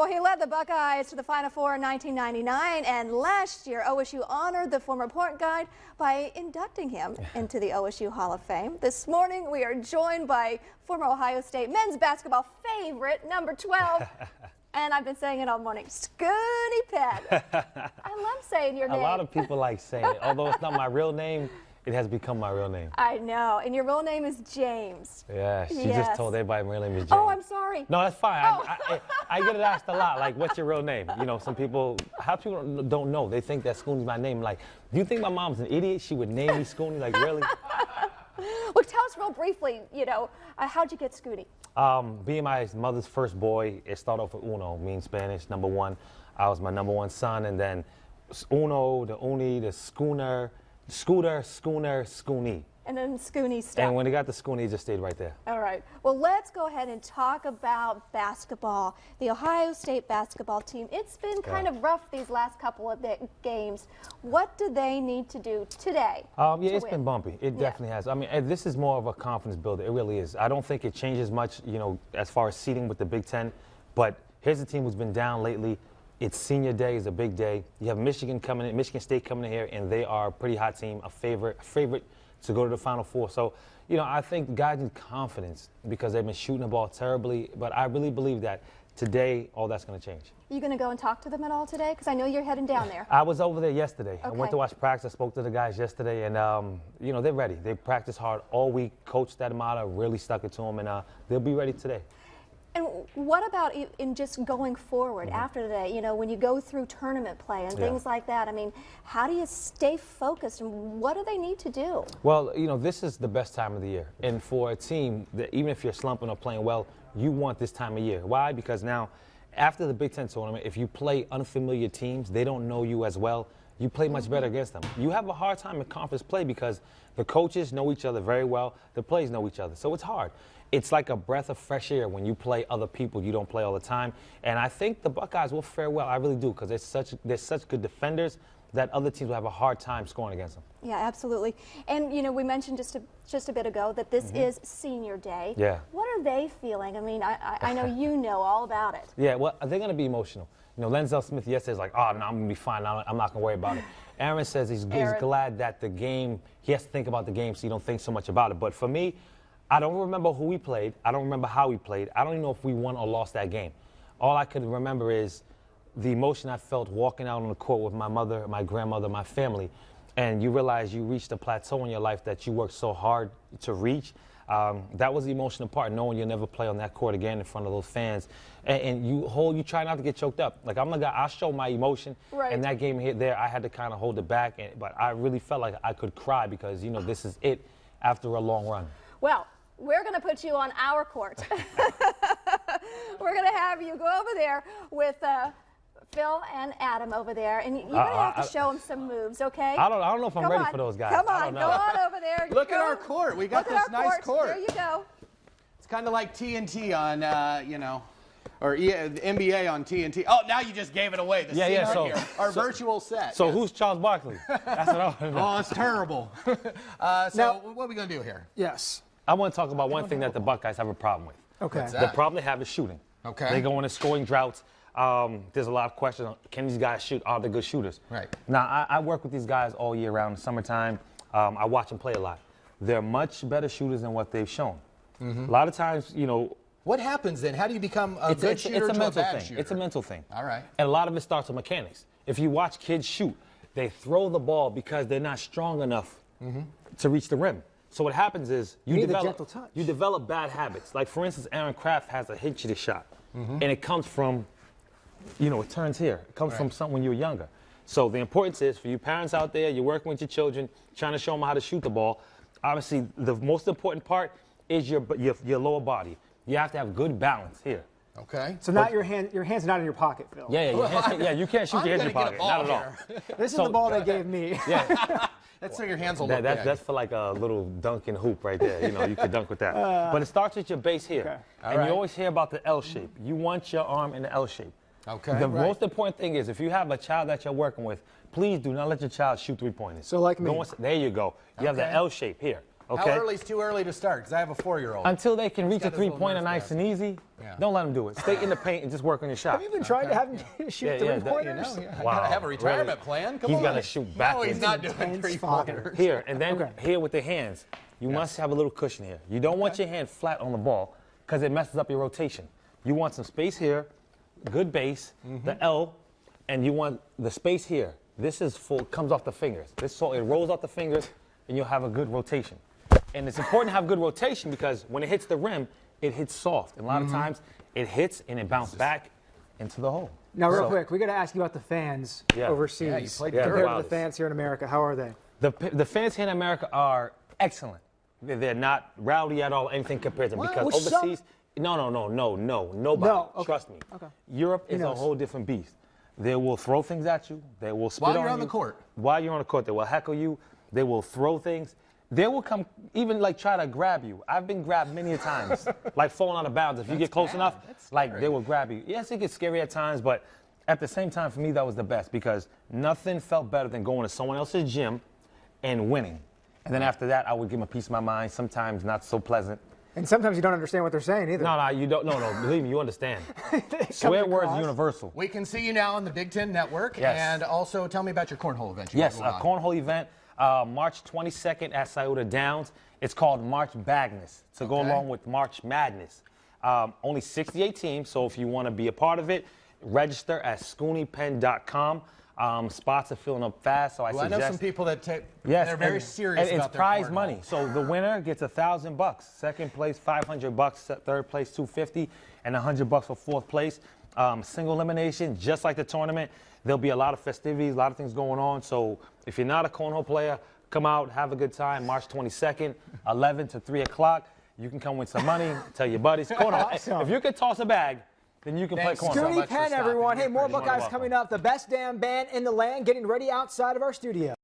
Well, he led the Buckeyes to the Final Four in 1999, and last year OSU honored the former point guard by inducting him into the OSU Hall of Fame. This morning we are joined by former Ohio State men's basketball favorite, number 12. And I've been saying it all morning, Scoonie Penn. I love saying your name. A lot of people like saying it. Although it's not my real name, it has become my real name. I know. And your real name is James. Yeah, she just told everybody my real name is James. Oh, I'm sorry. No, that's fine. Oh. I get it asked a lot, like, what's your real name? You know, some people, half people don't know. They think that Scoonie's my name. Like, do you think my mom's an idiot? She would name me Scoonie? Like, really? Well, tell us real briefly, how'd you get Scoonie? Being my mother's first boy, it started off with uno, means Spanish, number one. I was my number one son, and then uno, the uni, the schooner, Scoonie. And then Scoonie stuff. And when they got the Scoonie, it just stayed right there. All right. Well, let's go ahead and talk about basketball. The Ohio State basketball team, it's been kind of rough these last couple of games. What do they need to do today? It's been bumpy. It definitely has. I mean, this is more of a confidence builder. It really is. I don't think it changes much, as far as seeding with the Big Ten. But here's a team who's been down lately. It's senior day, is a big day. You have Michigan coming in, Michigan State coming in here, and they are a pretty hot team, a favorite to go to the Final Four. So, I think guys need confidence because they've been shooting the ball terribly. But I really believe that today, all that's going to change. You going to go and talk to them at all today? Because I know you're heading down there. I was over there yesterday. Okay. I went to watch practice. I spoke to the guys yesterday, and, they're ready. They practiced hard all week. Coach Stadamata really stuck it to them, and they'll be ready today. And what about in just going forward after today, when you go through tournament play and things like that? I mean, how do you stay focused and what do they need to do? Well, this is the best time of the year. And for a team, that even if you're slumping or playing well, you want this time of year. Why? Because now, after the Big Ten tournament, if you play unfamiliar teams, they don't know you as well, you play much better against them. You have a hard time in conference play because the coaches know each other very well, the players know each other. So it's hard. It's like a breath of fresh air when you play other people you don't play all the time. And I think the Buckeyes will fare well. I really do, because they're such good defenders that other teams will have a hard time scoring against them. Yeah, absolutely. And, we mentioned just a bit ago that this is senior day. Yeah. What are they feeling? I mean, I know you know all about it. Yeah, well, they're going to be emotional. Lenzel Smith yesterday is like, oh, no, I'm going to be fine. I'm not going to worry about it. Aaron says he's glad that the game, he has to think about the game so you don't think so much about it. But for me, I don't remember who we played. I don't remember how we played. I don't even know if we won or lost that game. All I could remember is the emotion I felt walking out on the court with my mother, my grandmother, my family. And you realize you reached a plateau in your life that you worked so hard to reach. That was the emotional part, knowing you'll never play on that court again in front of those fans. And you try not to get choked up. Like, I'm the guy, I show my emotion. Right. And that game there, I had to kind of hold it back. But I really felt like I could cry because, this is it after a long run. Well, we're going to put you on our court. We're going to have you go over there with Phil and Adam over there, and you're going to have to show them some moves, okay? I don't know if I'm ready for those guys. Come on, go on over there. Look at our court. We got this nice court. There you go. It's kind of like TNT on, or the NBA on TNT. Oh, now you just gave it away. The here. Our virtual set. So who's Charles Barkley? That's what I want to know. Oh, it's terrible. Now, what are we going to do here? Yes. I want to talk about one thing that the Buckeyes have a problem with. Okay. The problem they have is shooting. Okay. They go into scoring droughts. There's a lot of questions on, can these guys shoot? Are they good shooters? Right. Now, I work with these guys all year round in the summertime. I watch them play a lot. They're much better shooters than what they've shown. A lot of times, What happens then? How do you become a good shooter to a bad shooter? It's a mental thing. All right. And a lot of it starts with mechanics. If you watch kids shoot, they throw the ball because they're not strong enough to reach the rim. So what happens is you develop bad habits. Like, for instance, Aaron Kraft has a hit shot, and it comes from, it turns here. It comes from something when you were younger. So the importance is for you parents out there, you're working with your children, trying to show them how to shoot the ball. Obviously, the most important part is your lower body. You have to have good balance here. Okay. So not your hands are not in your pocket, Phil. You can't shoot your hands in your pocket. Not at all. This is the ball they gave me. Yeah. That's so your hands will look big. That's for like a little dunking hoop right there. You could dunk with that. But it starts with your base here. Okay. And you always hear about the L shape. You want your arm in the L shape. Okay. The most important thing is if you have a child that you're working with, please do not let your child shoot three-pointers. So like me. There you go. You have the L shape here. Okay? How early is too early to start? Because I have a 4-year-old. Until they can reach a got his little three-pointer nerve nice gas. and easy, Yeah. don't let them do it. Stay in the paint and just work on your shot. Have you been trying to have him shoot three-pointers? I gotta have a retirement plan. Come He's on. gonna shoot back. No, he's not doing Intense father. 3-pointers. Here, and then Okay. here with the hands, you must have a little cushion here. You don't want your hand flat on the ball because it messes up your rotation. You want some space here, good base, the L, and you want the space here. This is full, comes off the fingers. So it rolls off the fingers, and you'll have a good rotation. And it's important to have good rotation because when it hits the rim, it hits soft. And a lot of times, it hits and it bounces back into the hole. Now, real So- quick, we got to ask you about the fans Yeah. overseas. Yeah, you played Yeah, compared to the wildest. fans here in America. How are they? The fans here in America are excellent. They're not rowdy at all, anything compared to them. Because Well, some- overseas, nobody. No, okay. Trust me. Okay. Europe is a knows? whole different beast. They will throw things at you. They will spit While you're on on the you. court. While you're on the court, they will heckle you. They will throw things. They will come, even like try to grab you. I've been grabbed many a times, like falling out of bounds. If you get close enough, like they will grab you. Yes, it gets scary at times, but at the same time, for me, that was the best because nothing felt better than going to someone else's gym and winning. And then after that, I would give them a piece of my mind. Sometimes not so pleasant. And sometimes you don't understand what they're saying either. No, you don't. No, believe me, you understand. Swear words across. universal. We can see you now on the Big Ten Network. Yes. And also, tell me about your cornhole event. you Yes, got a going on. cornhole event, March 22nd at Scioto Downs. It's called March Bagness to go Okay. along with March Madness. Only 68 teams, so if you want to be a part of it, register at ScooneyPenn.com. Spots are filling up fast, so I Well, I suggest. know some people that take. Yes, they're very and- serious and about it's their prize cornhole. money. So the winner gets $1,000. Second place, $500. Third place, $250, and $100 for fourth place. Single elimination, just like the tournament. There'll be a lot of festivities, a lot of things going on. So if you're not a cornhole player, come out, have a good time. March 22nd, 11 to 3 o'clock. You can come win some money. Tell your buddies. Cornhole. Awesome. If you can toss a bag, then you can Thanks play cornhole. so Scoonie much for Penn, stopping. everyone. Hey, more You're Buckeyes welcome. coming up. The best damn band in the land getting ready outside of our studio.